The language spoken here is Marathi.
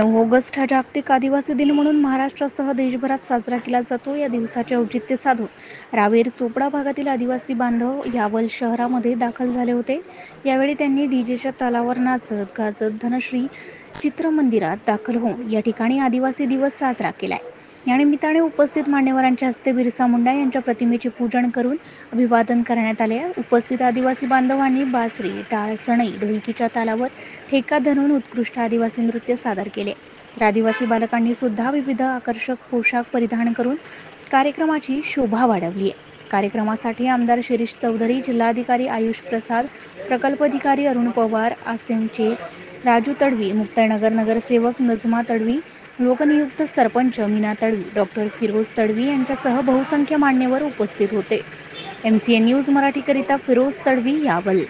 9 ऑगस्ट हा जागतिक आदिवासी दिन म्हणून महाराष्ट्रासह देशभरात साजरा केला जातो. या दिवसाचे औचित्य साधून रावेर चोपडा भागातील आदिवासी बांधव यावल शहरामध्ये दाखल झाले होते. यावेळी त्यांनी डीजेच्या तालावर नाचत गाजत धनश्री चित्रमंदिरात दाखल होऊन या ठिकाणी आदिवासी दिवस साजरा केलाय. या निमित्ताने उपस्थित मान्यवरांच्या हस्ते बिरसा मुंडा यांच्या प्रतिमेचे पूजन करून अभिवादन करण्यात आले. उपस्थित आदिवासी बांधवांनी बासरी, टाळ, सनई, ढोलकीच्या तालावर ठेका धरून उत्कृष्ट आदिवासी नृत्य सादर केले. तर आदिवासी बालकांनी सुद्धा विविध आकर्षक पोशाख परिधान करून कार्यक्रमाची शोभा वाढवली आहे. कार्यक्रमासाठी आमदार शिरीष चौधरी, जिल्हाधिकारी आयुष प्रसाद, प्रकल्प अधिकारी अरुण पवार, आसिमचे राजू तडवी, मुक्ताईनगर नगरसेवक नजमा तडवी, लोकनियुक्त सरपंच मीना तडवी, डॉक्टर फिरोज तडवी यांच्यासह बहुसंख्य मान्यवर उपस्थित होते. MCN न्यूज मराठीकरिता फिरोज तडवी, यावल.